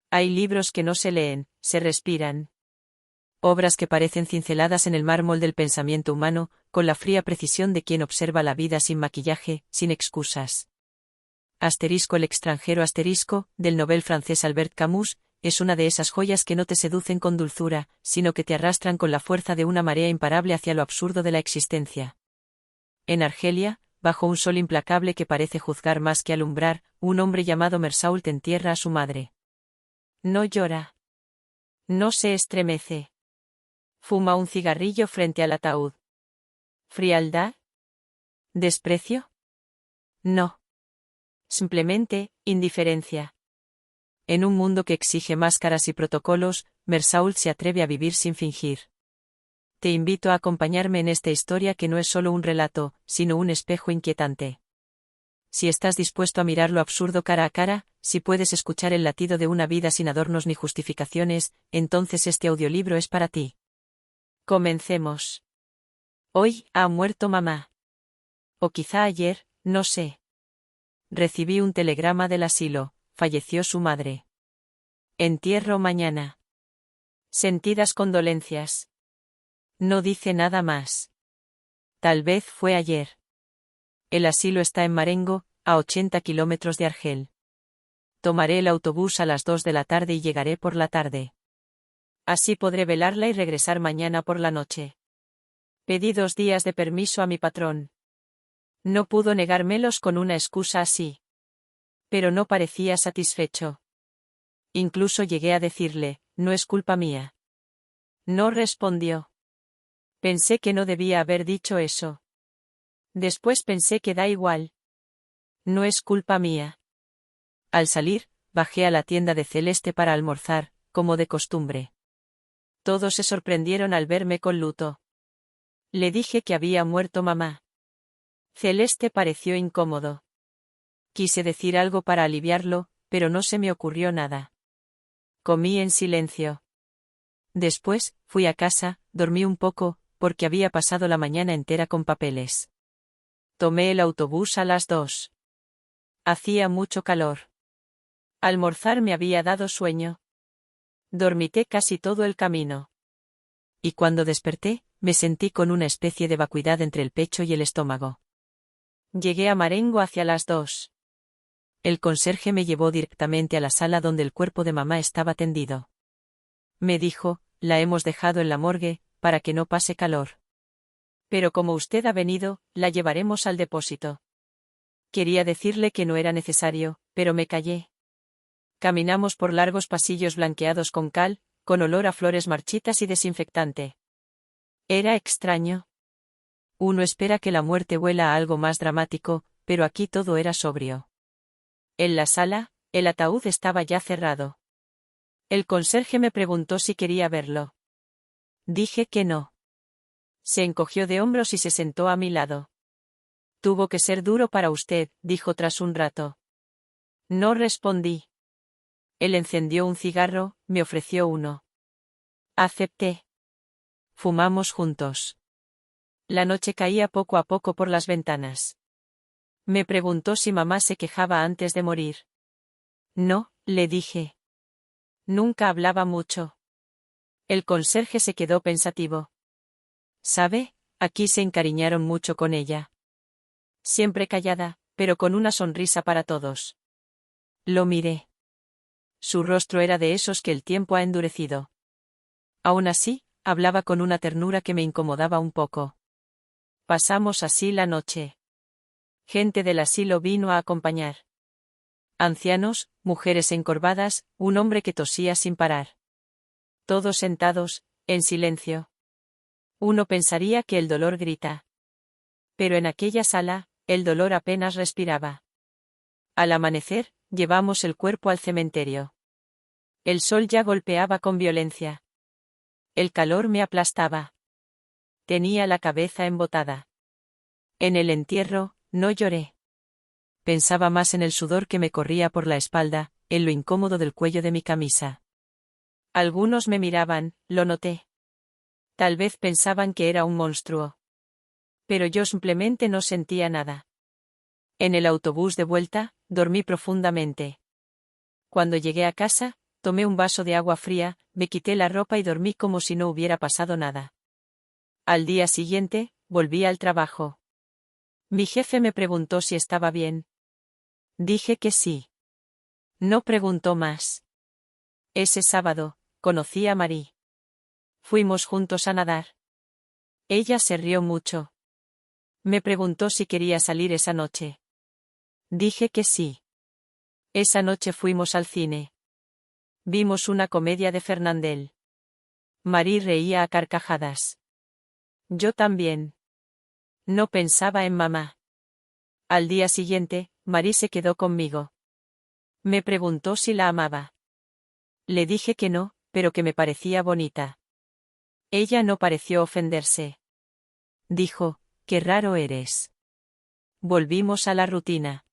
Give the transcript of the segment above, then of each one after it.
Hay libros que no se leen, se respiran. Obras que parecen cinceladas en el mármol del pensamiento humano, con la fría precisión de quien observa la vida sin maquillaje, sin excusas. El extranjero del novel francés Albert Camus, es una de esas joyas que no te seducen con dulzura, sino que te arrastran con la fuerza de una marea imparable hacia lo absurdo de la existencia. En Argelia, bajo un sol implacable que parece juzgar más que alumbrar, un hombre llamado Mersault entierra a su madre. No llora. No se estremece. Fuma un cigarrillo frente al ataúd. ¿Frialdad? ¿Desprecio? No. Simplemente, indiferencia. En un mundo que exige máscaras y protocolos, Mersault se atreve a vivir sin fingir. Te invito a acompañarme en esta historia que no es solo un relato, sino un espejo inquietante. Si estás dispuesto a mirar lo absurdo cara a cara, si puedes escuchar el latido de una vida sin adornos ni justificaciones, entonces este audiolibro es para ti. Comencemos. Hoy ha muerto mamá. O quizá ayer, no sé. Recibí un telegrama del asilo, falleció su madre. Entierro mañana. Sentidas condolencias. No dice nada más. Tal vez fue ayer. El asilo está en Marengo, a 80 kilómetros de Argel. Tomaré el autobús a las 2 de la tarde y llegaré por la tarde. Así podré velarla y regresar mañana por la noche. Pedí 2 días de permiso a mi patrón. No pudo negármelos con una excusa así. Pero no parecía satisfecho. Incluso llegué a decirle, no es culpa mía. No respondió. Pensé que no debía haber dicho eso. Después pensé que da igual. No es culpa mía. Al salir, bajé a la tienda de Celeste para almorzar, como de costumbre. Todos se sorprendieron al verme con luto. Le dije que había muerto mamá. Celeste pareció incómodo. Quise decir algo para aliviarlo, pero no se me ocurrió nada. Comí en silencio. Después, fui a casa, dormí un poco, porque había pasado la mañana entera con papeles. Tomé el autobús a las 2. Hacía mucho calor. Almorzar me había dado sueño. Dormité casi todo el camino. Y cuando desperté, me sentí con una especie de vacuidad entre el pecho y el estómago. Llegué a Marengo hacia las 2. El conserje me llevó directamente a la sala donde el cuerpo de mamá estaba tendido. Me dijo, la hemos dejado en la morgue, para que no pase calor. Pero como usted ha venido, la llevaremos al depósito. Quería decirle que no era necesario, pero me callé. Caminamos por largos pasillos blanqueados con cal, con olor a flores marchitas y desinfectante. Era extraño. Uno espera que la muerte huela a algo más dramático, pero aquí todo era sobrio. En la sala, el ataúd estaba ya cerrado. El conserje me preguntó si quería verlo. Dije que no. Se encogió de hombros y se sentó a mi lado. Tuvo que ser duro para usted, dijo tras un rato. No respondí. Él encendió un cigarro, me ofreció uno. Acepté. Fumamos juntos. La noche caía poco a poco por las ventanas. Me preguntó si mamá se quejaba antes de morir. No, le dije. Nunca hablaba mucho. El conserje se quedó pensativo. ¿Sabe? Aquí se encariñaron mucho con ella. Siempre callada, pero con una sonrisa para todos. Lo miré. Su rostro era de esos que el tiempo ha endurecido. Aún así, hablaba con una ternura que me incomodaba un poco. Pasamos así la noche. Gente del asilo vino a acompañar. Ancianos, mujeres encorvadas, un hombre que tosía sin parar. Todos sentados, en silencio. Uno pensaría que el dolor grita. Pero en aquella sala, el dolor apenas respiraba. Al amanecer, llevamos el cuerpo al cementerio. El sol ya golpeaba con violencia. El calor me aplastaba. Tenía la cabeza embotada. En el entierro, no lloré. Pensaba más en el sudor que me corría por la espalda, en lo incómodo del cuello de mi camisa. Algunos me miraban, lo noté. Tal vez pensaban que era un monstruo. Pero yo simplemente no sentía nada. En el autobús de vuelta, dormí profundamente. Cuando llegué a casa, Tomé un vaso de agua fría, me quité la ropa y dormí como si no hubiera pasado nada. Al día siguiente, volví al trabajo. Mi jefe me preguntó si estaba bien. Dije que sí. No preguntó más. Ese sábado, conocí a Marie. Fuimos juntos a nadar. Ella se rió mucho. Me preguntó si quería salir esa noche. Dije que sí. Esa noche fuimos al cine. Vimos una comedia de Fernandel. Marie reía a carcajadas. Yo también. No pensaba en mamá. Al día siguiente, Marie se quedó conmigo. Me preguntó si la amaba. Le dije que no, pero que me parecía bonita. Ella no pareció ofenderse. Dijo, qué raro eres. Volvimos a la rutina.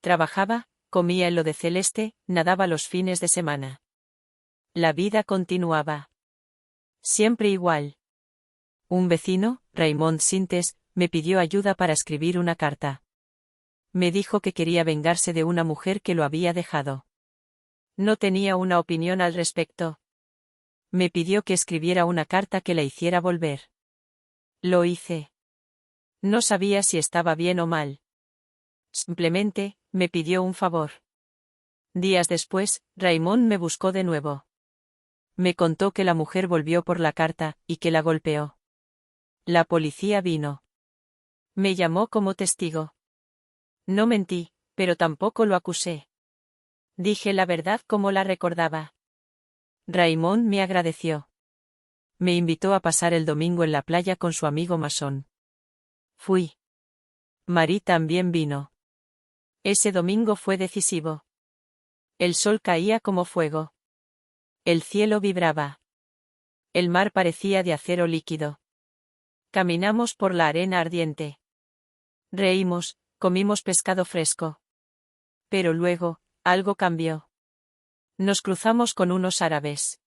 Trabajaba, comía en lo de Celeste, nadaba los fines de semana. La vida continuaba. Siempre igual. Un vecino, Raymond Sintes, me pidió ayuda para escribir una carta. Me dijo que quería vengarse de una mujer que lo había dejado. No tenía una opinión al respecto. Me pidió que escribiera una carta que la hiciera volver. Lo hice. No sabía si estaba bien o mal. Simplemente, me pidió un favor. Días después, Raymond me buscó de nuevo. Me contó que la mujer volvió por la carta, y que la golpeó. La policía vino. Me llamó como testigo. No mentí, pero tampoco lo acusé. Dije la verdad como la recordaba. Raymond me agradeció. Me invitó a pasar el domingo en la playa con su amigo masón. Fui. Marie también vino. Ese domingo fue decisivo. El sol caía como fuego. El cielo vibraba. El mar parecía de acero líquido. Caminamos por la arena ardiente. Reímos, comimos pescado fresco. Pero luego, algo cambió. Nos cruzamos con unos árabes.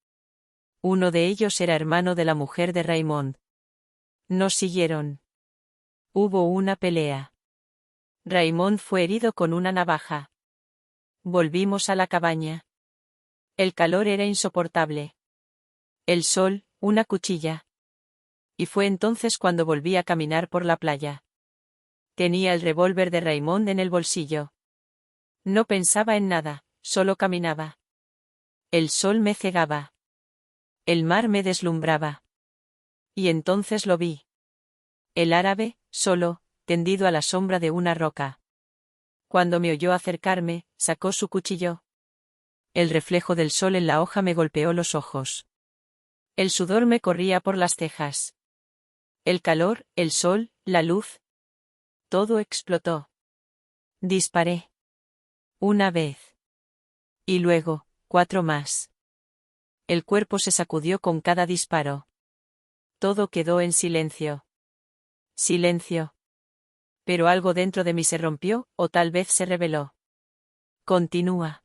Uno de ellos era hermano de la mujer de Raymond. Nos siguieron. Hubo una pelea. Raymond fue herido con una navaja. Volvimos a la cabaña. El calor era insoportable. El sol, una cuchilla. Y fue entonces cuando volví a caminar por la playa. Tenía el revólver de Raymond en el bolsillo. No pensaba en nada, solo caminaba. El sol me cegaba. El mar me deslumbraba. Y entonces lo vi. El árabe, solo, tendido a la sombra de una roca. Cuando me oyó acercarme, sacó su cuchillo. El reflejo del sol en la hoja me golpeó los ojos. El sudor me corría por las cejas. El calor, el sol, la luz. Todo explotó. Disparé. Una vez. Y luego, 4 más. El cuerpo se sacudió con cada disparo. Todo quedó en silencio. Silencio. Pero algo dentro de mí se rompió, o tal vez se reveló. Continúa.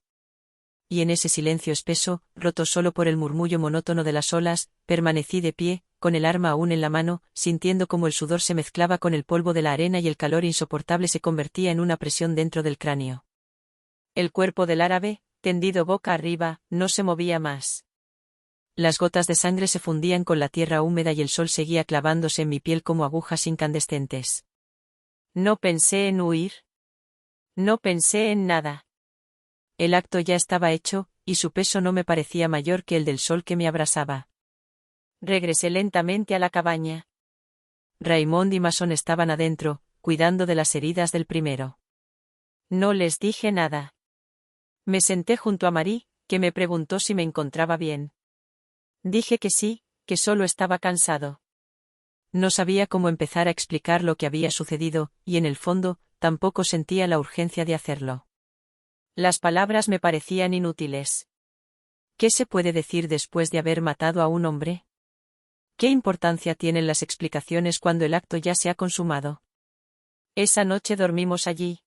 Y en ese silencio espeso, roto solo por el murmullo monótono de las olas, permanecí de pie, con el arma aún en la mano, sintiendo como el sudor se mezclaba con el polvo de la arena y el calor insoportable se convertía en una presión dentro del cráneo. El cuerpo del árabe, tendido boca arriba, no se movía más. Las gotas de sangre se fundían con la tierra húmeda y el sol seguía clavándose en mi piel como agujas incandescentes. No pensé en huir. No pensé en nada. El acto ya estaba hecho, y su peso no me parecía mayor que el del sol que me abrasaba. Regresé lentamente a la cabaña. Raymond y Mason estaban adentro, cuidando de las heridas del primero. No les dije nada. Me senté junto a Marie, que me preguntó si me encontraba bien. Dije que sí, que solo estaba cansado. No sabía cómo empezar a explicar lo que había sucedido, y en el fondo, tampoco sentía la urgencia de hacerlo. Las palabras me parecían inútiles. ¿Qué se puede decir después de haber matado a un hombre? ¿Qué importancia tienen las explicaciones cuando el acto ya se ha consumado? Esa noche dormimos allí.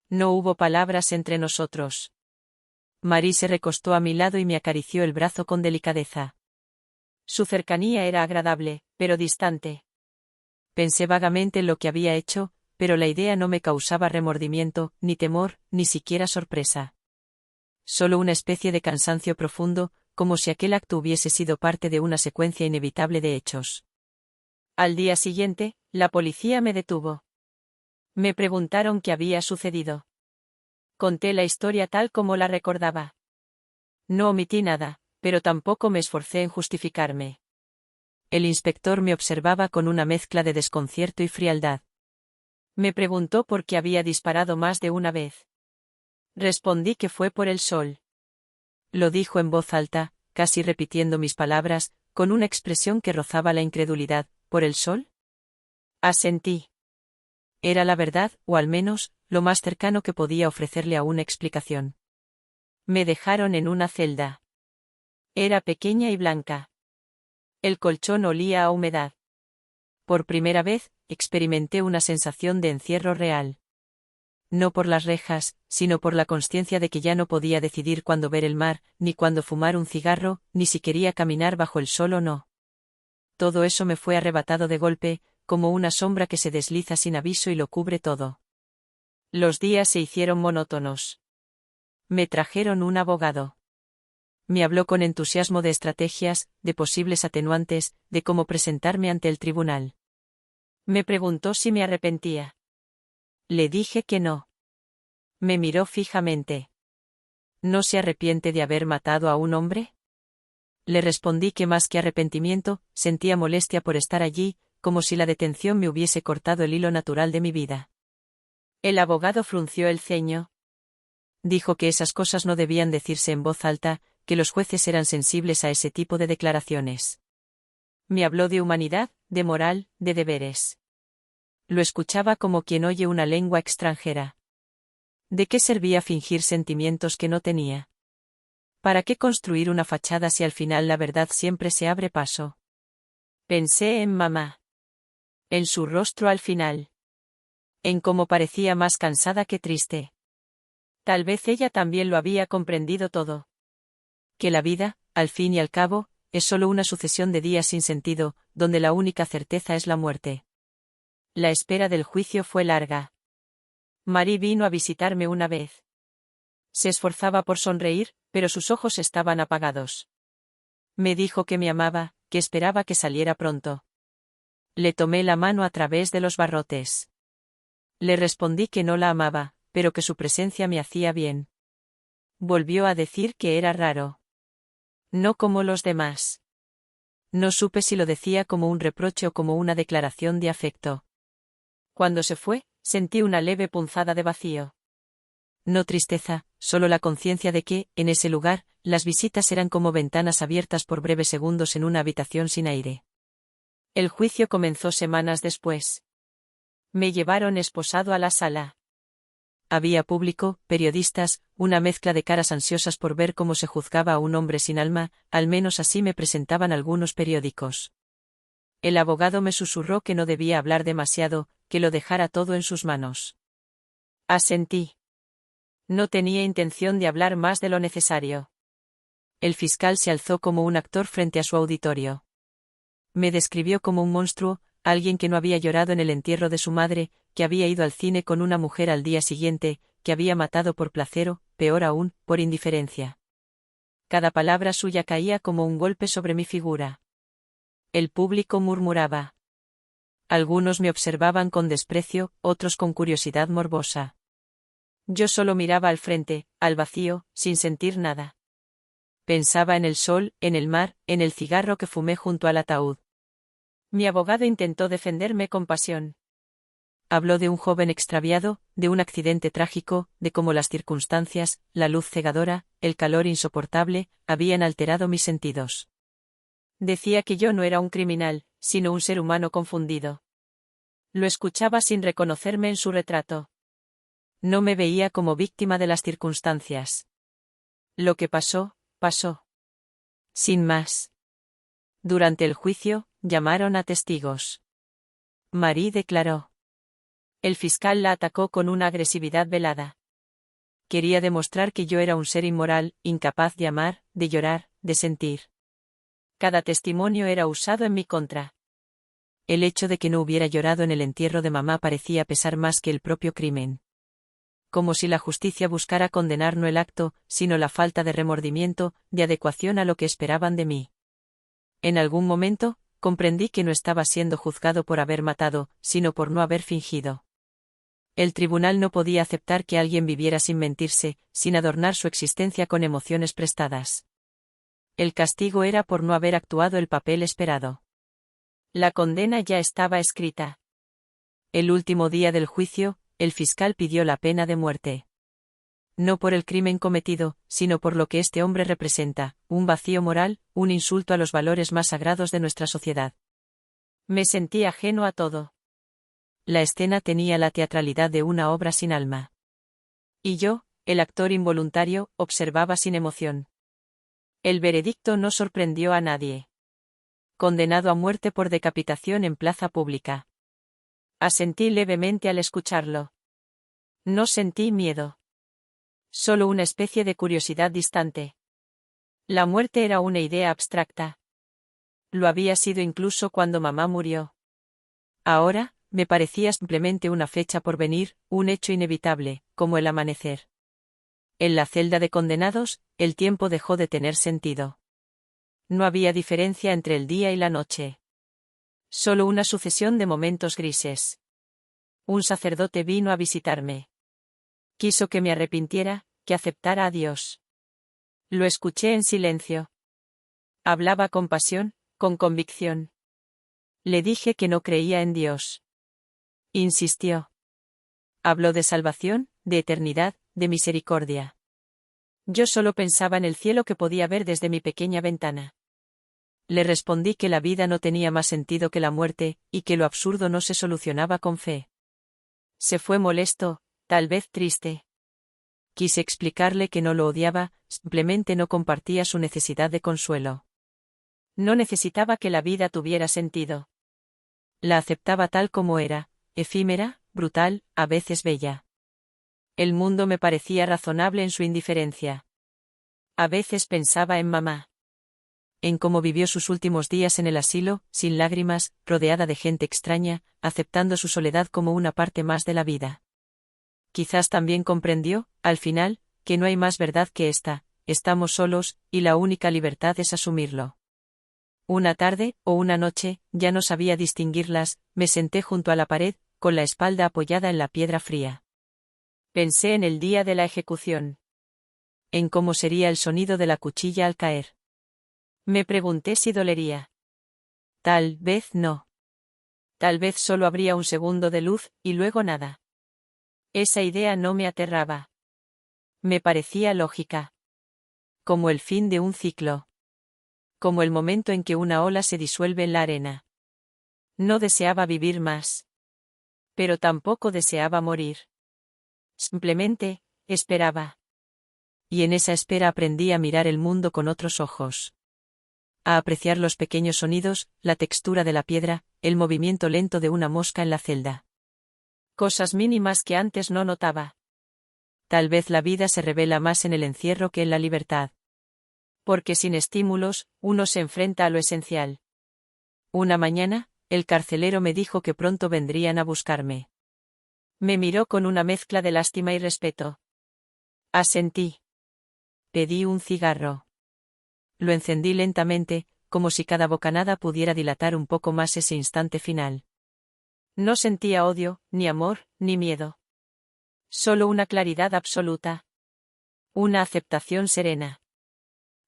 No hubo palabras entre nosotros. Marie se recostó a mi lado y me acarició el brazo con delicadeza. Su cercanía era agradable, pero distante. Pensé vagamente en lo que había hecho, pero la idea no me causaba remordimiento, ni temor, ni siquiera sorpresa. Solo una especie de cansancio profundo, como si aquel acto hubiese sido parte de una secuencia inevitable de hechos. Al día siguiente, la policía me detuvo. Me preguntaron qué había sucedido. Conté la historia tal como la recordaba. No omití nada, pero tampoco me esforcé en justificarme. El inspector me observaba con una mezcla de desconcierto y frialdad. Me preguntó por qué había disparado más de una vez. Respondí que fue por el sol. Lo dijo en voz alta, casi repitiendo mis palabras, con una expresión que rozaba la incredulidad. ¿Por el sol? Asentí. Era la verdad, o al menos, lo más cercano que podía ofrecerle a una explicación. Me dejaron en una celda. Era pequeña y blanca. El colchón olía a humedad. Por primera vez, experimenté una sensación de encierro real. No por las rejas, sino por la consciencia de que ya no podía decidir cuándo ver el mar, ni cuándo fumar un cigarro, ni si quería caminar bajo el sol o no. Todo eso me fue arrebatado de golpe, como una sombra que se desliza sin aviso y lo cubre todo. Los días se hicieron monótonos. Me trajeron un abogado. Me habló con entusiasmo de estrategias, de posibles atenuantes, de cómo presentarme ante el tribunal. Me preguntó si me arrepentía. Le dije que no. Me miró fijamente. ¿No se arrepiente de haber matado a un hombre? Le respondí que más que arrepentimiento, sentía molestia por estar allí, como si la detención me hubiese cortado el hilo natural de mi vida. El abogado frunció el ceño. Dijo que esas cosas no debían decirse en voz alta, que los jueces eran sensibles a ese tipo de declaraciones. Me habló de humanidad, de moral, de deberes. Lo escuchaba como quien oye una lengua extranjera. ¿De qué servía fingir sentimientos que no tenía? ¿Para qué construir una fachada si al final la verdad siempre se abre paso? Pensé en mamá. En su rostro al final. En cómo parecía más cansada que triste. Tal vez ella también lo había comprendido todo. Que la vida, al fin y al cabo, es solo una sucesión de días sin sentido, donde la única certeza es la muerte. La espera del juicio fue larga. Marie vino a visitarme una vez. Se esforzaba por sonreír, pero sus ojos estaban apagados. Me dijo que me amaba, que esperaba que saliera pronto. Le tomé la mano a través de los barrotes. Le respondí que no la amaba, pero que su presencia me hacía bien. Volvió a decir que era raro. No como los demás. No supe si lo decía como un reproche o como una declaración de afecto. Cuando se fue, sentí una leve punzada de vacío. No tristeza, solo la conciencia de que, en ese lugar, las visitas eran como ventanas abiertas por breves segundos en una habitación sin aire. El juicio comenzó semanas después. Me llevaron esposado a la sala. Había público, periodistas, una mezcla de caras ansiosas por ver cómo se juzgaba a un hombre sin alma, al menos así me presentaban algunos periódicos. El abogado me susurró que no debía hablar demasiado, que lo dejara todo en sus manos. Asentí. No tenía intención de hablar más de lo necesario. El fiscal se alzó como un actor frente a su auditorio. Me describió como un monstruo, alguien que no había llorado en el entierro de su madre, que había ido al cine con una mujer al día siguiente, que había matado por placer o, peor aún, por indiferencia. Cada palabra suya caía como un golpe sobre mi figura. El público murmuraba. Algunos me observaban con desprecio, otros con curiosidad morbosa. Yo solo miraba al frente, al vacío, sin sentir nada. Pensaba en el sol, en el mar, en el cigarro que fumé junto al ataúd. Mi abogado intentó defenderme con pasión. Habló de un joven extraviado, de un accidente trágico, de cómo las circunstancias, la luz cegadora, el calor insoportable, habían alterado mis sentidos. Decía que yo no era un criminal, sino un ser humano confundido. Lo escuchaba sin reconocerme en su retrato. No me veía como víctima de las circunstancias. Lo que pasó, pasó. Sin más. Durante el juicio, llamaron a testigos. Marie declaró. El fiscal la atacó con una agresividad velada. Quería demostrar que yo era un ser inmoral, incapaz de amar, de llorar, de sentir. Cada testimonio era usado en mi contra. El hecho de que no hubiera llorado en el entierro de mamá parecía pesar más que el propio crimen. como si la justicia buscara condenar no el acto, sino la falta de remordimiento, de adecuación a lo que esperaban de mí. En algún momento, comprendí que no estaba siendo juzgado por haber matado, sino por no haber fingido. El tribunal no podía aceptar que alguien viviera sin mentirse, sin adornar su existencia con emociones prestadas. El castigo era por no haber actuado el papel esperado. La condena ya estaba escrita. El último día del juicio, el fiscal pidió la pena de muerte. No por el crimen cometido, sino por lo que este hombre representa, un vacío moral, un insulto a los valores más sagrados de nuestra sociedad. Me sentí ajeno a todo. La escena tenía la teatralidad de una obra sin alma. Y yo, el actor involuntario, observaba sin emoción. El veredicto no sorprendió a nadie. Condenado a muerte por decapitación en plaza pública. Asentí levemente al escucharlo. No sentí miedo. Solo una especie de curiosidad distante. La muerte era una idea abstracta. Lo había sido incluso cuando mamá murió. Ahora, me parecía simplemente una fecha por venir, un hecho inevitable, como el amanecer. En la celda de condenados, el tiempo dejó de tener sentido. No había diferencia entre el día y la noche. Solo una sucesión de momentos grises. Un sacerdote vino a visitarme. Quiso que me arrepintiera, que aceptara a Dios. Lo escuché en silencio. Hablaba con pasión, con convicción. Le dije que no creía en Dios. Insistió. Habló de salvación, de eternidad, de misericordia. Yo solo pensaba en el cielo que podía ver desde mi pequeña ventana. Le respondí que la vida no tenía más sentido que la muerte, y que lo absurdo no se solucionaba con fe. Se fue molesto, tal vez triste. Quise explicarle que no lo odiaba, simplemente no compartía su necesidad de consuelo. No necesitaba que la vida tuviera sentido. La aceptaba tal como era, efímera, brutal, a veces bella. El mundo me parecía razonable en su indiferencia. A veces pensaba en mamá. En cómo vivió sus últimos días en el asilo, sin lágrimas, rodeada de gente extraña, aceptando su soledad como una parte más de la vida. Quizás también comprendió, al final, que no hay más verdad que esta, estamos solos, y la única libertad es asumirlo. Una tarde, o una noche, ya no sabía distinguirlas, me senté junto a la pared, con la espalda apoyada en la piedra fría. Pensé en el día de la ejecución. En cómo sería el sonido de la cuchilla al caer. Me pregunté si dolería. Tal vez no. Tal vez solo habría un segundo de luz, y luego nada. Esa idea no me aterraba. Me parecía lógica. Como el fin de un ciclo. Como el momento en que una ola se disuelve en la arena. No deseaba vivir más. Pero tampoco deseaba morir. Simplemente, esperaba. Y en esa espera aprendí a mirar el mundo con otros ojos. A apreciar los pequeños sonidos, la textura de la piedra, el movimiento lento de una mosca en la celda. Cosas mínimas que antes no notaba. Tal vez la vida se revela más en el encierro que en la libertad. Porque sin estímulos, uno se enfrenta a lo esencial. Una mañana, el carcelero me dijo que pronto vendrían a buscarme. Me miró con una mezcla de lástima y respeto. Asentí. Pedí un cigarro. Lo encendí lentamente, como si cada bocanada pudiera dilatar un poco más ese instante final. No sentía odio, ni amor, ni miedo. Solo una claridad absoluta. Una aceptación serena.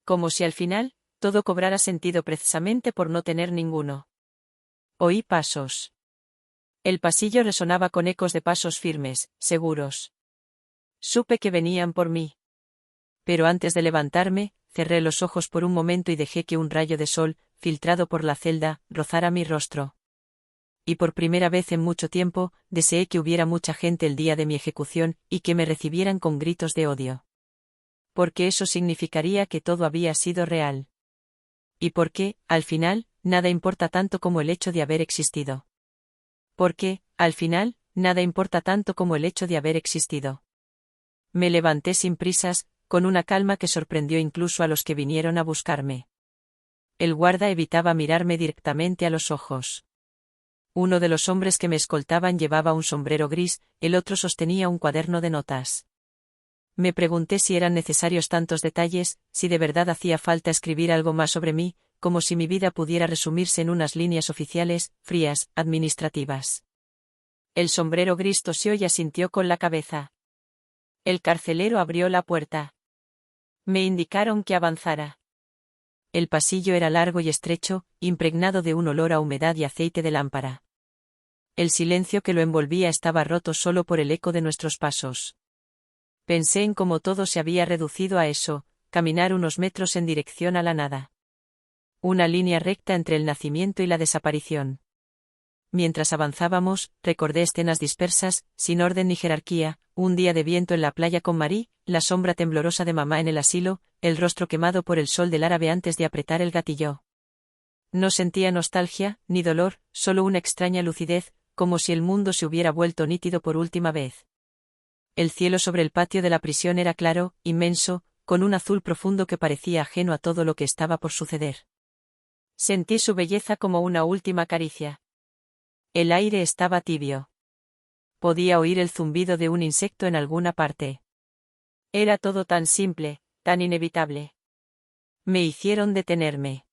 Como si al final, todo cobrara sentido precisamente por no tener ninguno. Oí pasos. El pasillo resonaba con ecos de pasos firmes, seguros. Supe que venían por mí. Pero antes de levantarme, cerré los ojos por un momento y dejé que un rayo de sol, filtrado por la celda, rozara mi rostro. Y por primera vez en mucho tiempo, deseé que hubiera mucha gente el día de mi ejecución, y que me recibieran con gritos de odio. Porque eso significaría que todo había sido real. Y porque, al final, nada importa tanto como el hecho de haber existido. Porque, al final, nada importa tanto como el hecho de haber existido. Me levanté sin prisas, con una calma que sorprendió incluso a los que vinieron a buscarme. El guarda evitaba mirarme directamente a los ojos. Uno de los hombres que me escoltaban llevaba un sombrero gris, el otro sostenía un cuaderno de notas. Me pregunté si eran necesarios tantos detalles, si de verdad hacía falta escribir algo más sobre mí, como si mi vida pudiera resumirse en unas líneas oficiales, frías, administrativas. El sombrero gris tosió y asintió con la cabeza. El carcelero abrió la puerta. Me indicaron que avanzara. El pasillo era largo y estrecho, impregnado de un olor a humedad y aceite de lámpara. El silencio que lo envolvía estaba roto solo por el eco de nuestros pasos. Pensé en cómo todo se había reducido a eso, caminar unos metros en dirección a la nada. Una línea recta entre el nacimiento y la desaparición. Mientras avanzábamos, recordé escenas dispersas, sin orden ni jerarquía, un día de viento en la playa con Marie, la sombra temblorosa de mamá en el asilo, el rostro quemado por el sol del árabe antes de apretar el gatillo. No sentía nostalgia, ni dolor, solo una extraña lucidez, como si el mundo se hubiera vuelto nítido por última vez. El cielo sobre el patio de la prisión era claro, inmenso, con un azul profundo que parecía ajeno a todo lo que estaba por suceder. Sentí su belleza como una última caricia. El aire estaba tibio. Podía oír el zumbido de un insecto en alguna parte. Era todo tan simple, tan inevitable. Me hicieron detenerme.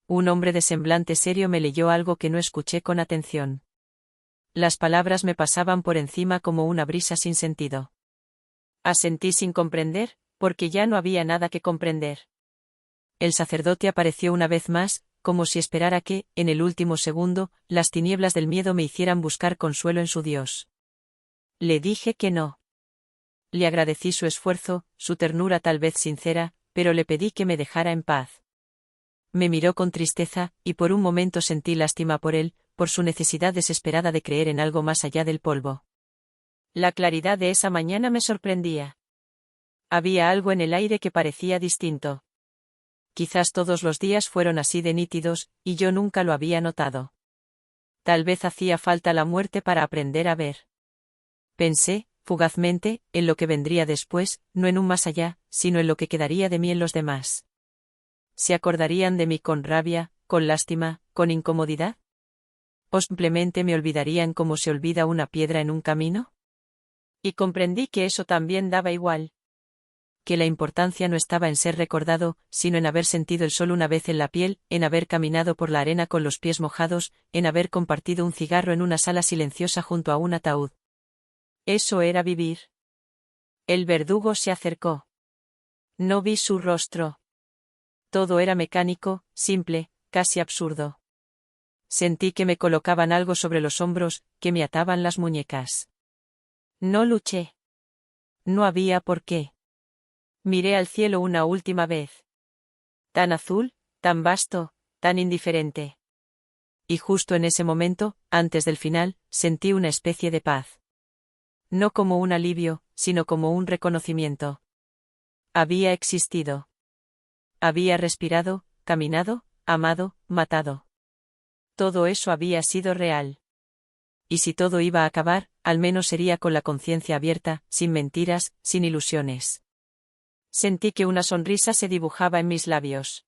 Un hombre de semblante serio me leyó algo que no escuché con atención. Las palabras me pasaban por encima como una brisa sin sentido. Asentí sin comprender, porque ya no había nada que comprender. El sacerdote apareció una vez más, como si esperara que, en el último segundo, las tinieblas del miedo me hicieran buscar consuelo en su Dios. Le dije que no. Le agradecí su esfuerzo, su ternura tal vez sincera, pero le pedí que me dejara en paz. Me miró con tristeza, y por un momento sentí lástima por él, por su necesidad desesperada de creer en algo más allá del polvo. La claridad de esa mañana me sorprendía. Había algo en el aire que parecía distinto. Quizás todos los días fueron así de nítidos, y yo nunca lo había notado. Tal vez hacía falta la muerte para aprender a ver. Pensé, fugazmente, en lo que vendría después, no en un más allá, sino en lo que quedaría de mí en los demás. ¿Se acordarían de mí con rabia, con lástima, con incomodidad? ¿O simplemente me olvidarían como se olvida una piedra en un camino? Y comprendí que eso también daba igual. Que la importancia no estaba en ser recordado, sino en haber sentido el sol una vez en la piel, en haber caminado por la arena con los pies mojados, en haber compartido un cigarro en una sala silenciosa junto a un ataúd. Eso era vivir. El verdugo se acercó. No vi su rostro. Todo era mecánico, simple, casi absurdo. Sentí que me colocaban algo sobre los hombros, que me ataban las muñecas. No luché. No había por qué. Miré al cielo una última vez. Tan azul, tan vasto, tan indiferente. Y justo en ese momento, antes del final, sentí una especie de paz. No como un alivio, sino como un reconocimiento. Había existido. Había respirado, caminado, amado, matado. Todo eso había sido real. Y si todo iba a acabar, al menos sería con la conciencia abierta, sin mentiras, sin ilusiones. Sentí que una sonrisa se dibujaba en mis labios.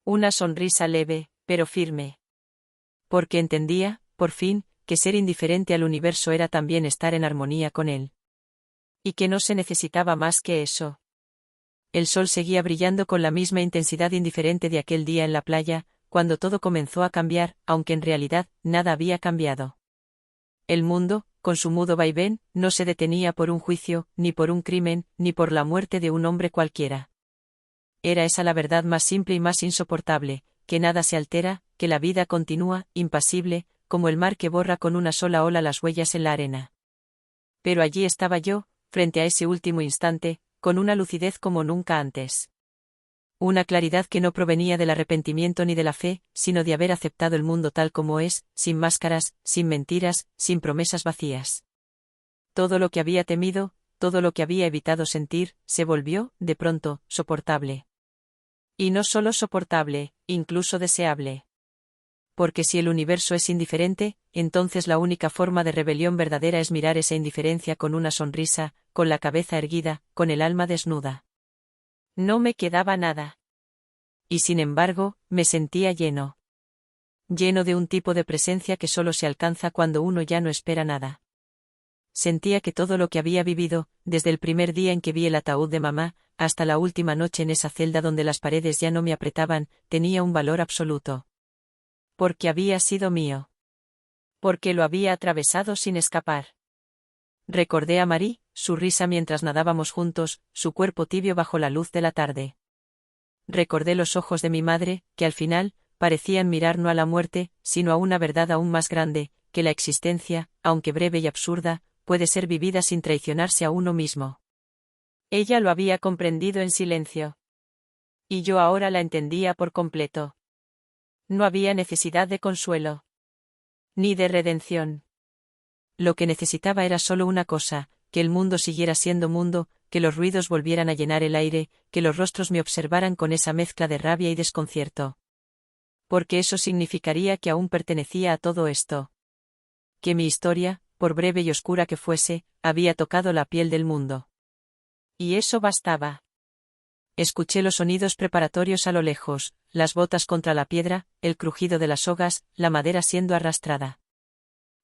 Una sonrisa leve, pero firme. Porque entendía, por fin, que ser indiferente al universo era también estar en armonía con él. Y que no se necesitaba más que eso. El sol seguía brillando con la misma intensidad indiferente de aquel día en la playa, cuando todo comenzó a cambiar, aunque en realidad, nada había cambiado. El mundo, con su mudo vaivén, no se detenía por un juicio, ni por un crimen, ni por la muerte de un hombre cualquiera. Era esa la verdad más simple y más insoportable, que nada se altera, que la vida continúa, impasible, como el mar que borra con una sola ola las huellas en la arena. Pero allí estaba yo, frente a ese último instante, con una lucidez como nunca antes. Una claridad que no provenía del arrepentimiento ni de la fe, sino de haber aceptado el mundo tal como es, sin máscaras, sin mentiras, sin promesas vacías. Todo lo que había temido, todo lo que había evitado sentir, se volvió, de pronto, soportable. Y no solo soportable, incluso deseable. Porque si el universo es indiferente, entonces la única forma de rebelión verdadera es mirar esa indiferencia con una sonrisa, con la cabeza erguida, con el alma desnuda. No me quedaba nada. Y sin embargo, me sentía lleno. lleno de un tipo de presencia que solo se alcanza cuando uno ya no espera nada. Sentía que todo lo que había vivido, desde el primer día en que vi el ataúd de mamá, hasta la última noche en esa celda donde las paredes ya no me apretaban, tenía un valor absoluto. Porque había sido mío. Porque lo había atravesado sin escapar. Recordé a Marie, su risa mientras nadábamos juntos, su cuerpo tibio bajo la luz de la tarde. Recordé los ojos de mi madre, que al final, parecían mirar no a la muerte, sino a una verdad aún más grande, que la existencia, aunque breve y absurda, puede ser vivida sin traicionarse a uno mismo. Ella lo había comprendido en silencio. Y yo ahora la entendía por completo. No había necesidad de consuelo. Ni de redención. Lo que necesitaba era solo una cosa, que el mundo siguiera siendo mundo, que los ruidos volvieran a llenar el aire, que los rostros me observaran con esa mezcla de rabia y desconcierto. Porque eso significaría que aún pertenecía a todo esto. Que mi historia, por breve y oscura que fuese, había tocado la piel del mundo. Y eso bastaba. Escuché los sonidos preparatorios a lo lejos, las botas contra la piedra, el crujido de las sogas, la madera siendo arrastrada.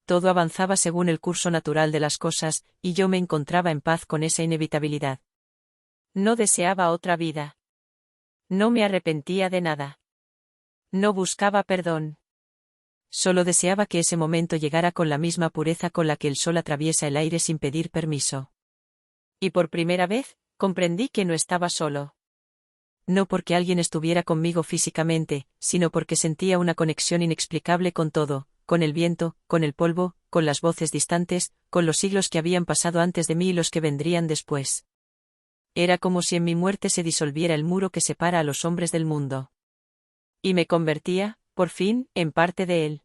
Todo avanzaba según el curso natural de las cosas, y yo me encontraba en paz con esa inevitabilidad. No deseaba otra vida. No me arrepentía de nada. No buscaba perdón. Solo deseaba que ese momento llegara con la misma pureza con la que el sol atraviesa el aire sin pedir permiso. Y por primera vez, comprendí que no estaba solo. No porque alguien estuviera conmigo físicamente, sino porque sentía una conexión inexplicable con todo, con el viento, con el polvo, con las voces distantes, con los siglos que habían pasado antes de mí y los que vendrían después. Era como si en mi muerte se disolviera el muro que separa a los hombres del mundo. Y me convertía, por fin, en parte de él.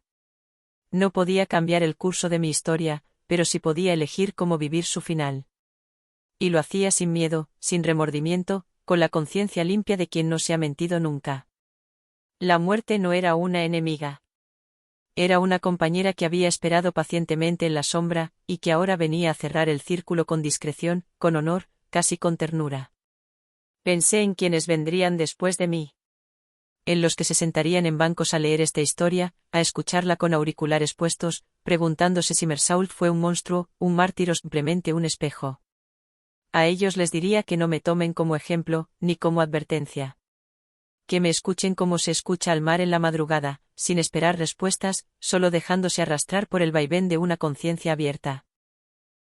No podía cambiar el curso de mi historia, pero sí podía elegir cómo vivir su final. Y lo hacía sin miedo, sin remordimiento, con la conciencia limpia de quien no se ha mentido nunca. La muerte no era una enemiga. Era una compañera que había esperado pacientemente en la sombra, y que ahora venía a cerrar el círculo con discreción, con honor, casi con ternura. Pensé en quienes vendrían después de mí. En los que se sentarían en bancos a leer esta historia, a escucharla con auriculares puestos, preguntándose si Mersault fue un monstruo, un mártir o simplemente un espejo. A ellos les diría que no me tomen como ejemplo, ni como advertencia. Que me escuchen como se escucha al mar en la madrugada, sin esperar respuestas, solo dejándose arrastrar por el vaivén de una conciencia abierta.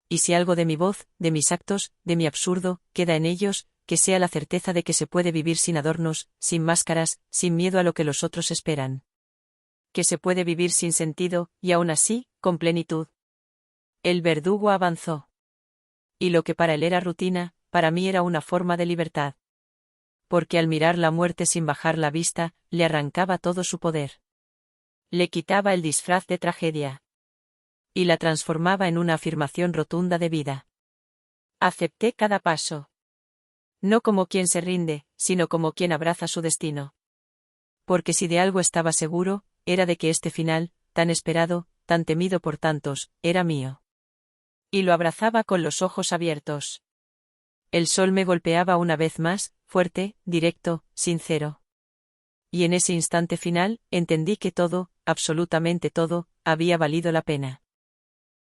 Y si algo de mi voz, de mis actos, de mi absurdo, queda en ellos, que sea la certeza de que se puede vivir sin adornos, sin máscaras, sin miedo a lo que los otros esperan. Que se puede vivir sin sentido, y aún así, con plenitud. El verdugo avanzó. Y lo que para él era rutina, para mí era una forma de libertad. Porque al mirar la muerte sin bajar la vista, le arrancaba todo su poder. Le quitaba el disfraz de tragedia. Y la transformaba en una afirmación rotunda de vida. Acepté cada paso. No como quien se rinde, sino como quien abraza su destino. Porque si de algo estaba seguro, era de que este final, tan esperado, tan temido por tantos, era mío. Y lo abrazaba con los ojos abiertos. El sol me golpeaba una vez más, fuerte, directo, sincero. Y en ese instante final, entendí que todo, absolutamente todo, había valido la pena.